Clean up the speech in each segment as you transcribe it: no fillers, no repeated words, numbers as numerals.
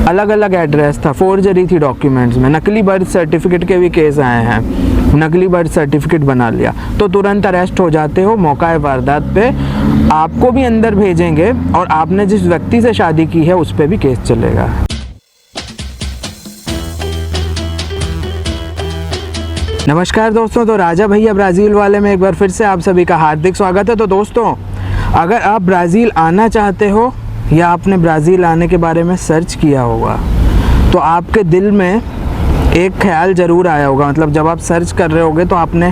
अलग अलग एड्रेस था, फोर्जरी थी डॉक्यूमेंट्स में, नकली बर्थ सर्टिफिकेट के भी केस आए हैं, नकली बर्थ सर्टिफिकेट बना लिया तो तुरंत अरेस्ट हो जाते हो मौका वारदात पे, आपको भी अंदर भेजेंगे और आपने जिस व्यक्ति से शादी की है उस पर भी केस चलेगा। नमस्कार दोस्तों, तो राजा भैया ब्राज़ील वाले में एक बार फिर से आप सभी का हार्दिक स्वागत है। तो दोस्तों, अगर आप ब्राज़ील आना चाहते हो या आपने ब्राज़ील आने के बारे में सर्च किया होगा तो आपके दिल में एक ख्याल ज़रूर आया होगा, मतलब जब आप सर्च कर रहे होगे तो आपने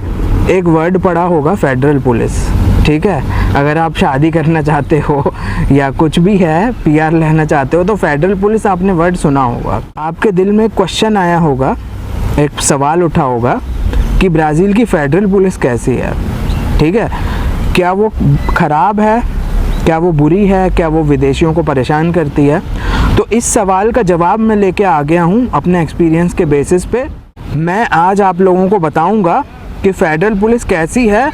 एक वर्ड पढ़ा होगा, फेडरल पुलिस। ठीक है, अगर आप शादी करना चाहते हो या कुछ भी है, पीआर लेना चाहते हो तो फेडरल पुलिस आपने वर्ड सुना होगा। आपके दिल में क्वेश्चन आया होगा, एक सवाल उठा होगा कि ब्राज़ील की फेडरल पुलिस कैसी है। ठीक है, क्या वो ख़राब है, क्या वो बुरी है, क्या वो विदेशियों को परेशान करती है? तो इस सवाल का जवाब मैं लेके आ गया हूँ अपने एक्सपीरियंस के बेसिस पे। मैं आज आप लोगों को बताऊँगा कि फेडरल पुलिस कैसी है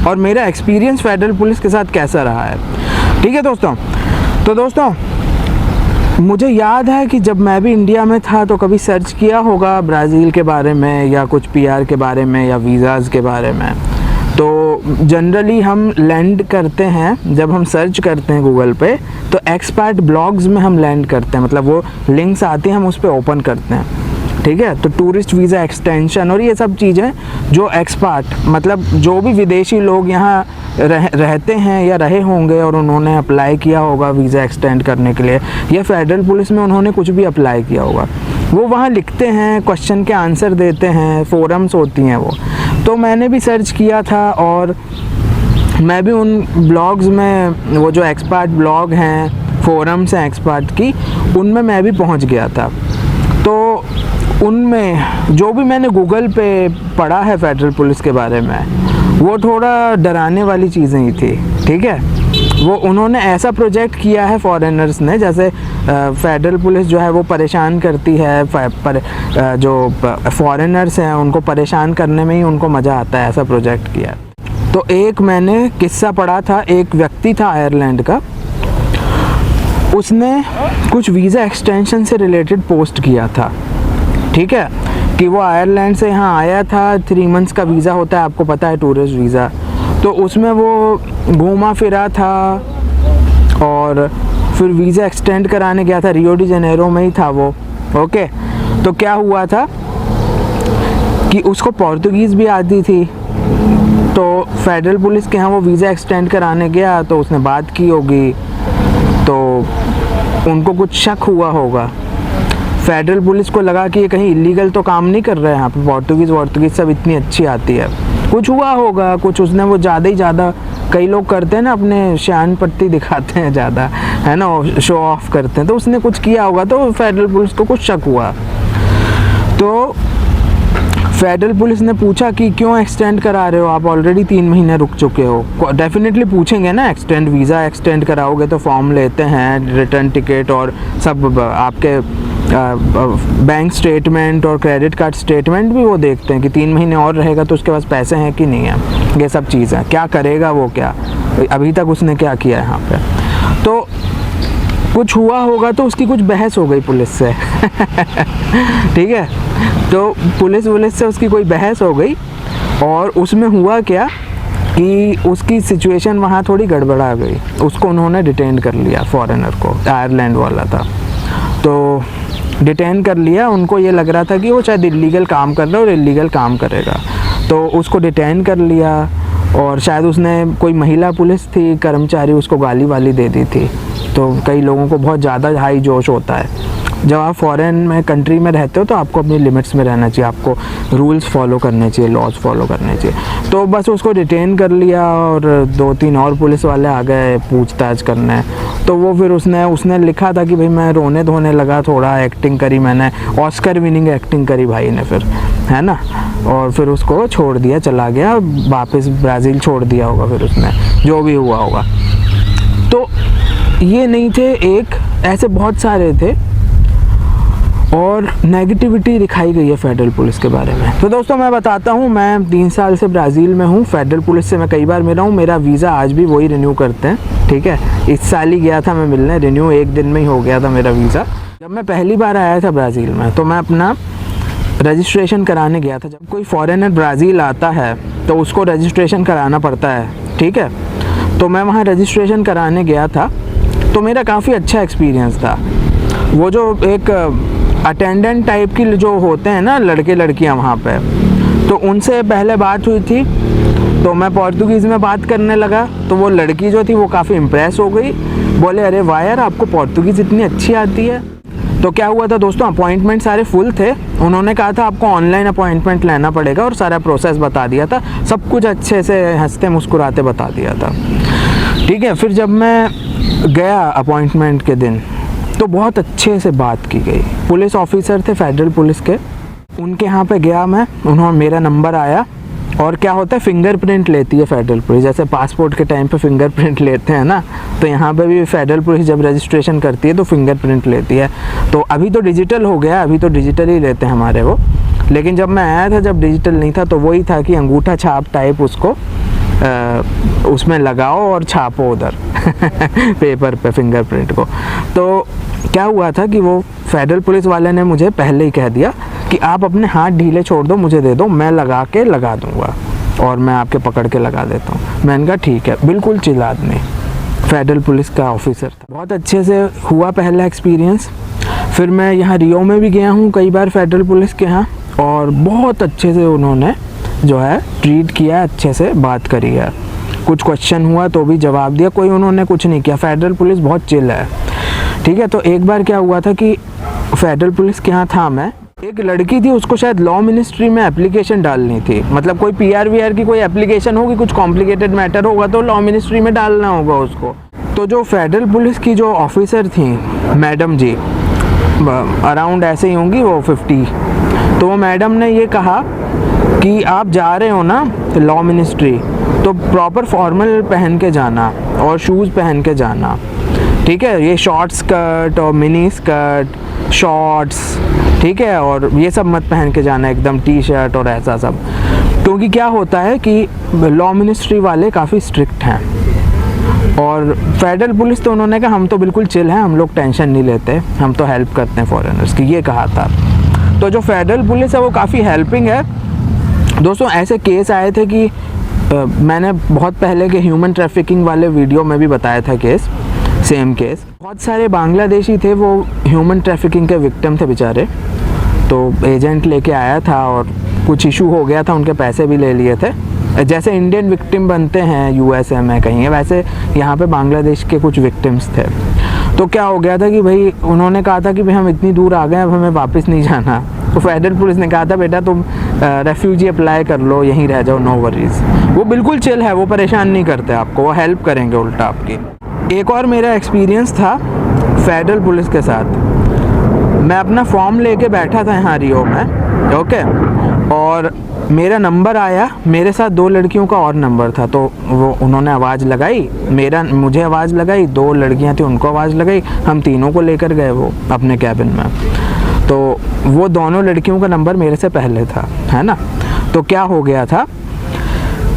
और मेरा एक्सपीरियंस फेडरल पुलिस के साथ कैसा रहा है। ठीक है दोस्तों, तो दोस्तों मुझे याद है कि जब मैं भी इंडिया में था तो कभी सर्च किया होगा ब्राज़ील के बारे में या कुछ पीआर के बारे में या वीज़ाज़ के बारे में। तो जनरली हम लैंड करते हैं, जब हम सर्च करते हैं गूगल पे तो एक्सपर्ट ब्लॉग्स में हम लैंड करते हैं, मतलब वो लिंक्स आती हैं, हम उस पर ओपन करते हैं। ठीक है, तो टूरिस्ट वीज़ा एक्सटेंशन और ये सब चीज़ें जो एक्सपर्ट, मतलब जो भी विदेशी लोग यहाँ रहते हैं या रहे होंगे और उन्होंने अप्लाई किया होगा वीज़ा एक्सटेंड करने के लिए, या फेडरल पुलिस में उन्होंने कुछ भी अप्लाई किया होगा, वो वहाँ लिखते हैं, क्वेश्चन के आंसर देते हैं, फोरम्स होती हैं वो। तो मैंने भी सर्च किया था और मैं भी उन ब्लॉग्स में, वो जो एक्सपर्ट ब्लॉग हैं, फोरम्स हैं एक्सपर्ट की, उनमें मैं भी पहुँच गया था। तो उनमें जो भी मैंने गूगल पे पढ़ा है फेडरल पुलिस के बारे में, वो थोड़ा डराने वाली चीज़ें ही थी। ठीक है, वो उन्होंने ऐसा प्रोजेक्ट किया है फॉरेनर्स ने, जैसे फेडरल पुलिस जो है वो परेशान करती है, जो फॉरेनर्स हैं उनको परेशान करने में ही उनको मज़ा आता है, ऐसा प्रोजेक्ट किया। तो एक मैंने किस्सा पढ़ा था, एक व्यक्ति था आयरलैंड का, उसने कुछ वीज़ा एक्सटेंशन से रिलेटेड पोस्ट किया था। ठीक है, कि वो आयरलैंड से यहाँ आया था, 3 मंथ्स का वीज़ा होता है, आपको पता है, टूरिस्ट वीज़ा। तो उसमें वो घूमा फिरा था और फिर वीज़ा एक्सटेंड कराने गया था, रियो डी जेनेरो में ही था वो। ओके, तो क्या हुआ था कि उसको पोर्तुगीज़ भी आती थी, तो फेडरल पुलिस के यहाँ वो वीज़ा एक्सटेंड कराने गया तो उसने बात की होगी, तो उनको कुछ शक हुआ होगा। फेडरल पुलिस को लगा कि ये कहीं इलीगल तो काम नहीं कर रहे हैं यहाँ पे, पोर्तुगीज़ सब इतनी अच्छी आती है, कुछ हुआ होगा, कुछ उसने वो ज़्यादा ही ज़्यादा, कई लोग करते हैं ना, अपने शान पट्टी दिखाते हैं ज़्यादा, है ना, शो ऑफ करते हैं, तो उसने कुछ किया होगा, तो फेडरल पुलिस को कुछ शक हुआ। तो फेडरल पुलिस ने पूछा कि क्यों एक्सटेंड करा रहे हो, आप ऑलरेडी 3 महीने रुक चुके हो। डेफिनेटली पूछेंगे ना, वीज़ा एक्सटेंड कराओगे तो फॉर्म लेते हैं, रिटर्न टिकट और सब, आपके बैंक स्टेटमेंट और क्रेडिट कार्ड स्टेटमेंट भी वो देखते हैं कि 3 महीने और रहेगा तो उसके पास पैसे हैं कि नहीं है, ये सब चीज़ें। क्या करेगा वो, क्या अभी तक उसने क्या किया है यहाँ पे, तो कुछ हुआ होगा, तो उसकी कुछ बहस हो गई पुलिस से। ठीक है, तो पुलिस से उसकी कोई बहस हो गई और उसमें हुआ क्या कि उसकी सिचुएशन वहाँ थोड़ी गड़बड़ा गई, उसको उन्होंने डिटेन कर लिया, फॉरेनर को, आयरलैंड वाला था, तो डिटेन कर लिया। उनको ये लग रहा था कि वो शायद इलीगल काम कर रहा है और इलीगल काम करेगा, तो उसको डिटेन कर लिया और शायद उसने, कोई महिला पुलिस थी कर्मचारी, उसको गाली वाली दे दी थी। तो कई लोगों को बहुत ज़्यादा हाई जोश होता है, जब आप फॉरेन में कंट्री में रहते हो तो आपको अपनी लिमिट्स में रहना चाहिए, आपको रूल्स फॉलो करने चाहिए, लॉज फॉलो करने चाहिए। तो बस उसको डिटेन कर लिया और 2-3 और पुलिस वाले आ गए पूछताछ करने। तो वो फिर उसने लिखा था कि भाई मैं रोने धोने लगा, थोड़ा एक्टिंग करी मैंने, ऑस्कर विनिंग एक्टिंग करी भाई ने फिर, है ना, और फिर उसको छोड़ दिया, चला गया वापस ब्राज़ील, छोड़ दिया होगा फिर उसने, जो भी हुआ होगा। तो ये नहीं थे, एक ऐसे बहुत सारे थे और नेगेटिविटी दिखाई गई है फेडरल पुलिस के बारे में। तो दोस्तों मैं बताता हूँ, मैं 3 साल से ब्राज़ील में हूँ, फेडरल पुलिस से मैं कई बार मिला हूँ, मेरा वीज़ा आज भी वही रिन्यू करते हैं। ठीक है, इस साल ही गया था मैं मिलने, रिन्यू 1 दिन में ही हो गया था मेरा वीज़ा। जब मैं पहली बार आया था ब्राज़ील में तो मैं अपना रजिस्ट्रेशन कराने गया था। जब कोई फॉरेनर ब्राज़ील आता है तो उसको रजिस्ट्रेशन कराना पड़ता है, ठीक है। तो मैं वहाँ रजिस्ट्रेशन कराने गया था तो मेरा काफ़ी अच्छा एक्सपीरियंस था। वो जो एक अटेंडेंट टाइप की जो होते हैं ना लड़के लड़कियाँ वहाँ पे, तो उनसे पहले बात हुई थी तो मैं पोर्तुगीज़ में बात करने लगा तो वो लड़की जो थी वो काफ़ी इम्प्रेस हो गई, बोले अरे वाह यार आपको पोर्तुगीज़ इतनी अच्छी आती है। तो क्या हुआ था दोस्तों, अपॉइंटमेंट सारे फुल थे। उन्होंने कहा था आपको ऑनलाइन अपॉइंटमेंट लेना पड़ेगा और सारा प्रोसेस बता दिया था, सब कुछ अच्छे से हंसते मुस्कुराते बता दिया था, ठीक है। फिर जब मैं गया अपॉइंटमेंट के दिन तो बहुत अच्छे से बात की गई। पुलिस ऑफिसर थे फेडरल पुलिस के, उनके यहाँ पे गया मैं, उन्होंने मेरा नंबर आया और क्या होता है फिंगरप्रिंट लेती है फेडरल पुलिस, जैसे पासपोर्ट के टाइम पे फिंगरप्रिंट लेते हैं ना, तो यहाँ पे भी फेडरल पुलिस जब रजिस्ट्रेशन करती है तो फिंगरप्रिंट लेती है। तो अभी तो डिजिटल हो गया, अभी तो डिजिटल ही लेते हैं हमारे वो, लेकिन जब मैं आया था जब डिजिटल नहीं था तो वही था कि अंगूठा छाप टाइप उसको उसमें लगाओ और छापो उधर पेपर पे फिंगरप्रिंट को। तो क्या हुआ था कि वो फेडरल पुलिस वाले ने मुझे पहले ही कह दिया कि आप अपने हाथ ढीले छोड़ दो, मुझे दे दो, मैं लगा दूंगा और मैं आपके पकड़ के लगा देता हूँ। मैंने कहा ठीक है, बिल्कुल चिल आदमी, फेडरल पुलिस का ऑफिसर था। बहुत अच्छे से हुआ पहला एक्सपीरियंस। फिर मैं यहाँ रियो में भी गया हूँ कई बार फेडरल पुलिस के यहाँ, और बहुत अच्छे से उन्होंने जो है ट्रीट किया, अच्छे से बात करी है। कुछ क्वेश्चन हुआ तो भी जवाब दिया, कोई उन्होंने कुछ नहीं किया। फेडरल पुलिस बहुत चिल है, ठीक है। तो एक बार क्या हुआ था कि फेडरल पुलिस के यहाँ था मैं, एक लड़की थी उसको शायद लॉ मिनिस्ट्री में एप्लीकेशन डालनी थी, मतलब कोई PR की कोई एप्लीकेशन होगी, कुछ कॉम्प्लिकेटेड मैटर होगा तो लॉ मिनिस्ट्री में डालना होगा उसको। तो जो फेडरल पुलिस की जो ऑफिसर थी मैडम जी, अराउंड ऐसे ही होंगी वो 50, तो वो मैडम ने ये कहा कि आप जा रहे हो ना लॉ मिनिस्ट्री तो प्रॉपर फॉर्मल पहन के जाना और शूज़ पहन के जाना, ठीक है। ये शॉर्ट स्कर्ट और मिनी स्कर्ट, शॉर्ट्स, ठीक है, और ये सब मत पहन के जाना, एकदम T-शर्ट और ऐसा सब। क्योंकि क्या होता है कि लॉ मिनिस्ट्री वाले काफ़ी स्ट्रिक्ट हैं, और फेडरल पुलिस तो उन्होंने कहा हम तो बिल्कुल चिल हैं, हम लोग टेंशन नहीं लेते, हम तो हेल्प करते हैं फॉरेनर्स की, ये कहा था। तो जो फेडरल पुलिस है वो काफ़ी हेल्पिंग है दोस्तों। ऐसे केस आए थे कि मैंने बहुत पहले के ह्यूमन ट्रैफिकिंग वाले वीडियो में भी बताया था केस, सेम केस। बहुत सारे बांग्लादेशी थे, वो ह्यूमन ट्रैफिकिंग के विक्टिम थे बेचारे, तो एजेंट लेके आया था और कुछ इशू हो गया था, उनके पैसे भी ले लिए थे। जैसे इंडियन विक्टिम बनते हैं USA में कहीं, वैसे यहाँ पे बांग्लादेश के कुछ विक्टिम्स थे। तो क्या हो गया था कि भाई उन्होंने कहा था कि भाई हम इतनी दूर आ गए, अब हमें वापस नहीं जाना। तो फेडरल पुलिस ने कहा था बेटा तुम रेफ्यूजी अप्लाई कर लो, यहीं रह जाओ, नो वरीज। वो बिल्कुल चिल है, वो परेशान नहीं करते आपको, वो हेल्प करेंगे उल्टा आपकी। एक और मेरा एक्सपीरियंस था फेडरल पुलिस के साथ। मैं अपना फॉर्म लेके बैठा था यहाँ रियो में, ओके, और मेरा नंबर आया, मेरे साथ 2 लड़कियों का और नंबर था। तो वो उन्होंने आवाज़ लगाई, मुझे आवाज़ लगाई, 2 लड़कियां थी उनको आवाज़ लगाई, हम तीनों को लेकर गए वो अपने कैबिन में। तो वो दोनों लड़कियों का नंबर मेरे से पहले था, है ना। तो क्या हो गया था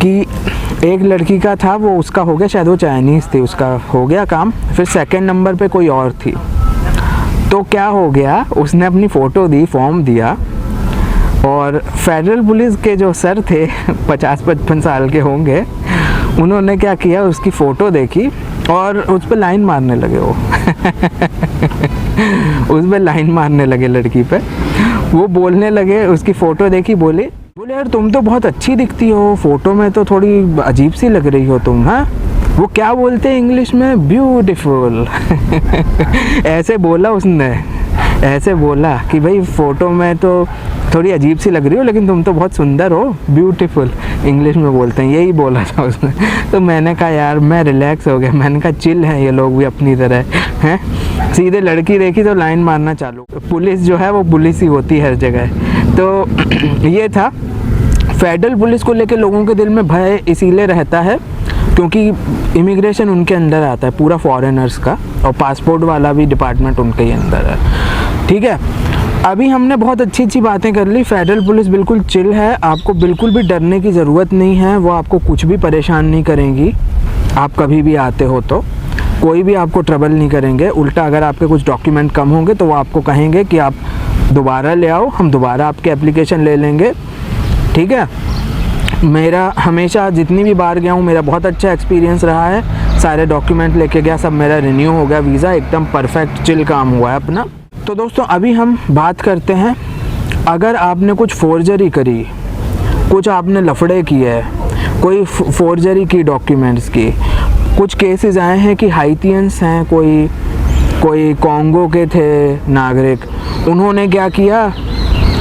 कि एक लड़की का था, वो उसका हो गया, शायद वो चाइनीज़ थी, उसका हो गया काम। फिर सेकंड नंबर पे कोई और थी। तो क्या हो गया, उसने अपनी फ़ोटो दी, फॉर्म दिया, और फेडरल पुलिस के जो सर थे 50-55 साल के होंगे, उन्होंने क्या किया, उसकी फ़ोटो देखी और उस पर लाइन मारने लगे वो उस पर लाइन मारने लगे लड़की पे। वो बोलने लगे, उसकी फ़ोटो देखी, बोले यार तुम तो बहुत अच्छी दिखती हो, फ़ोटो में तो थोड़ी अजीब सी लग रही हो तुम। हाँ, वो क्या बोलते हैं इंग्लिश में, ब्यूटीफुल ऐसे बोला उसने, ऐसे बोला कि भाई फ़ोटो में तो थोड़ी अजीब सी लग रही हो लेकिन तुम तो बहुत सुंदर हो, ब्यूटीफुल इंग्लिश में बोलते हैं, यही बोला था उसने। तो मैंने कहा यार, मैं रिलैक्स हो गया, मैंने कहा चिल है ये लोग भी अपनी तरह हैं। सीधे लड़की देखी तो लाइन मारना चालू। पुलिस जो है वो पुलिस ही होती है हर जगह। तो ये था, फेडरल पुलिस को लेकर लोगों के दिल में भय इसीलिए रहता है क्योंकि इमिग्रेशन उनके अंदर आता है पूरा फॉरेनर्स का, और पासपोर्ट वाला भी डिपार्टमेंट उनके ही अंदर है, ठीक है। अभी हमने बहुत अच्छी अच्छी बातें कर ली। फेडरल पुलिस बिल्कुल चिल है, आपको बिल्कुल भी डरने की ज़रूरत नहीं है, वो आपको कुछ भी परेशान नहीं करेंगी आप कभी भी आते हो तो, कोई भी आपको ट्रबल नहीं करेंगे। उल्टा अगर आपके कुछ डॉक्यूमेंट कम होंगे तो वो आपको कहेंगे कि आप दोबारा ले आओ, हम दोबारा आपकी एप्लीकेशन ले लेंगे, ठीक है। मेरा हमेशा जितनी भी बार गया हूँ मेरा बहुत अच्छा एक्सपीरियंस रहा है। सारे डॉक्यूमेंट लेके गया, सब मेरा रिन्यू हो गया, वीज़ा एकदम परफेक्ट चिल काम हुआ है अपना। तो दोस्तों अभी हम बात करते हैं, अगर आपने कुछ फोर्जरी करी, कुछ आपने लफड़े किए, कोई फोर्जरी की डॉक्यूमेंट्स की, कुछ केसेस आए हैं कि हाइतियंस हैं, कोई कॉन्गो के थे नागरिक, उन्होंने क्या किया,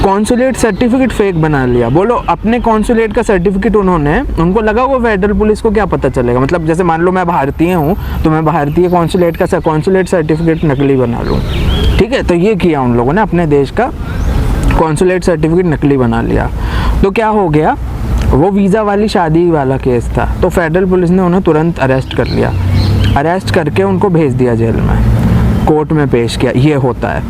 कॉन्सुलेट सर्टिफिकेट फेक बना लिया। बोलो अपने कॉन्सुलेट का सर्टिफिकेट उनको लगा वो फेडरल पुलिस को क्या पता चलेगा। मतलब जैसे मान लो मैं भारतीय हूँ तो मैं भारतीय कॉन्सुलेट का कॉन्सुलेट सर्टिफिकेट नकली बना लूँ, ठीक है। तो ये किया उन लोगों ने, अपने देश का कॉन्सुलेट सर्टिफिकेट नकली बना लिया। तो क्या हो गया, वो वीज़ा वाली शादी वाला केस था, तो फेडरल पुलिस ने उन्हें तुरंत अरेस्ट कर लिया। अरेस्ट करके उनको भेज दिया जेल में, कोर्ट में पेश किया। ये होता है।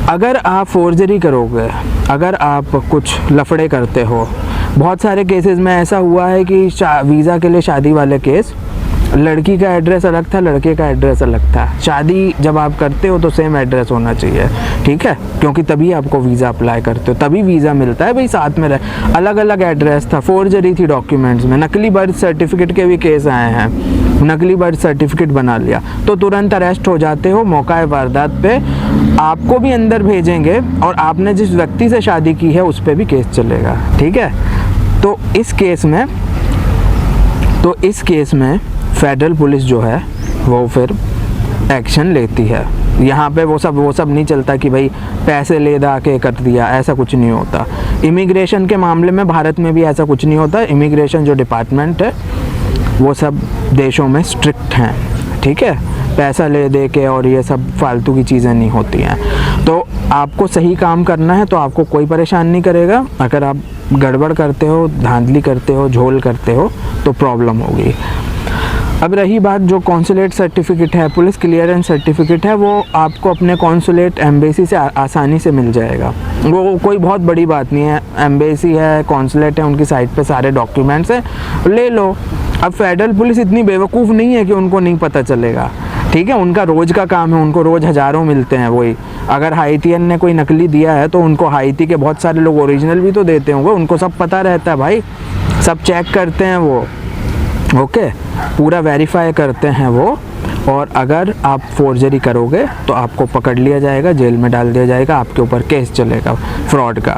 अगर आप फोर्जरी करोगे, अगर आप कुछ लफड़े करते हो, बहुत सारे केसेस में ऐसा हुआ है कि वीज़ा के लिए शादी वाले केस, लड़की का एड्रेस अलग था, लड़के का एड्रेस अलग था। शादी जब आप करते हो तो सेम एड्रेस होना चाहिए, ठीक है, क्योंकि तभी आपको वीज़ा अप्लाई करते हो, तभी वीज़ा मिलता है भाई, साथ में रहे। अलग अलग एड्रेस था, फोर्जरी थी डॉक्यूमेंट्स में, नकली बर्थ सर्टिफिकेट के भी केस आए हैं, नकली बर्थ सर्टिफिकेट बना लिया तो तुरंत अरेस्ट हो जाते हो। मौका वारदात पे आपको भी अंदर भेजेंगे और आपने जिस व्यक्ति से शादी की है उस पर भी केस चलेगा, ठीक है। तो इस केस में फेडरल पुलिस जो है वो फिर एक्शन लेती है। यहाँ पे वो सब नहीं चलता कि भाई पैसे ले दा के कर दिया, ऐसा कुछ नहीं होता। इमिग्रेशन के मामले में भारत में भी ऐसा कुछ नहीं होता। इमिग्रेशन जो डिपार्टमेंट है वो सब देशों में स्ट्रिक्ट हैं, ठीक है, पैसा ले दे के और ये सब फालतू की चीज़ें नहीं होती हैं। तो आपको सही काम करना है तो आपको कोई परेशान नहीं करेगा। अगर आप गड़बड़ करते हो, धांधली करते हो, झोल करते हो तो प्रॉब्लम होगी। अब रही बात जो कॉन्सुलेट सर्टिफिकेट है, पुलिस क्लियरेंस सर्टिफिकेट है, वो आपको अपने कॉन्सुलेट एम्बेसी से आसानी से मिल जाएगा। वो कोई बहुत बड़ी बात नहीं है, एम्बेसी है, कॉन्सुलेट है, उनकी साइट पे सारे डॉक्यूमेंट्स हैं, ले लो। अब फेडरल पुलिस इतनी बेवकूफ़ नहीं है कि उनको नहीं पता चलेगा, ठीक है। उनका रोज़ का काम है, उनको रोज़ हज़ारों मिलते हैं। वही अगर हाइतियन ने कोई नकली दिया है तो उनको हाइती के बहुत सारे लोग ओरिजिनल भी तो देते होंगे, उनको सब पता रहता है भाई, सब चेक करते हैं वो, ओके, पूरा वेरीफाई करते हैं वो। और अगर आप फोर्जरी करोगे तो आपको पकड़ लिया जाएगा, जेल में डाल दिया जाएगा, आपके ऊपर केस चलेगा फ्रॉड का,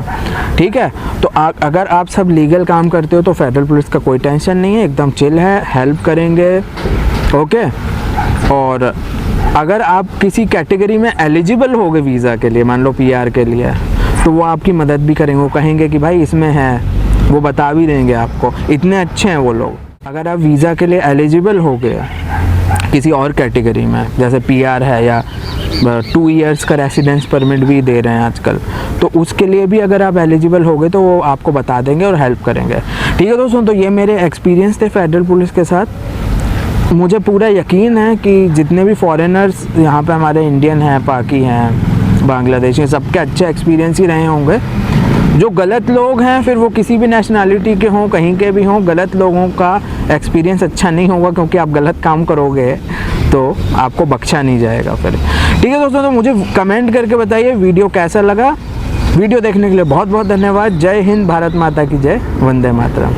ठीक है। तो अगर आप सब लीगल काम करते हो तो फेडरल पुलिस का कोई टेंशन नहीं है, एकदम चिल है, हेल्प करेंगे, ओके। और अगर आप किसी कैटेगरी में एलिजिबल होगे वीज़ा के लिए, मान लो PR के लिए, तो वो आपकी मदद भी करेंगे। वो कहेंगे कि भाई इसमें है, वो बता भी देंगे आपको, इतने अच्छे हैं वो लोग। अगर आप वीज़ा के लिए एलिजिबल हो गए किसी और कैटेगरी में, जैसे PR है या 2 इयर्स का रेसिडेंस परमिट भी दे रहे हैं आजकल, तो उसके लिए भी अगर आप एलिजिबल हो गए तो वो आपको बता देंगे और हेल्प करेंगे, ठीक है दोस्तों। तो ये मेरे एक्सपीरियंस थे फेडरल पुलिस के साथ। मुझे पूरा यकीन है कि जितने भी फॉरेनर्स यहाँ पे हमारे इंडियन हैं, पाकी हैं, बांग्लादेशी, सबके अच्छे एक्सपीरियंस ही रहे होंगे। जो गलत लोग हैं फिर वो किसी भी नेशनैलिटी के हों, कहीं के भी हों, गलत लोगों का एक्सपीरियंस अच्छा नहीं होगा, क्योंकि आप गलत काम करोगे तो आपको बख्शा नहीं जाएगा फिर, ठीक है दोस्तों। तो मुझे कमेंट करके बताइए वीडियो कैसा लगा। वीडियो देखने के लिए बहुत बहुत धन्यवाद। जय हिंद, भारत माता की जय, वंदे मातरम।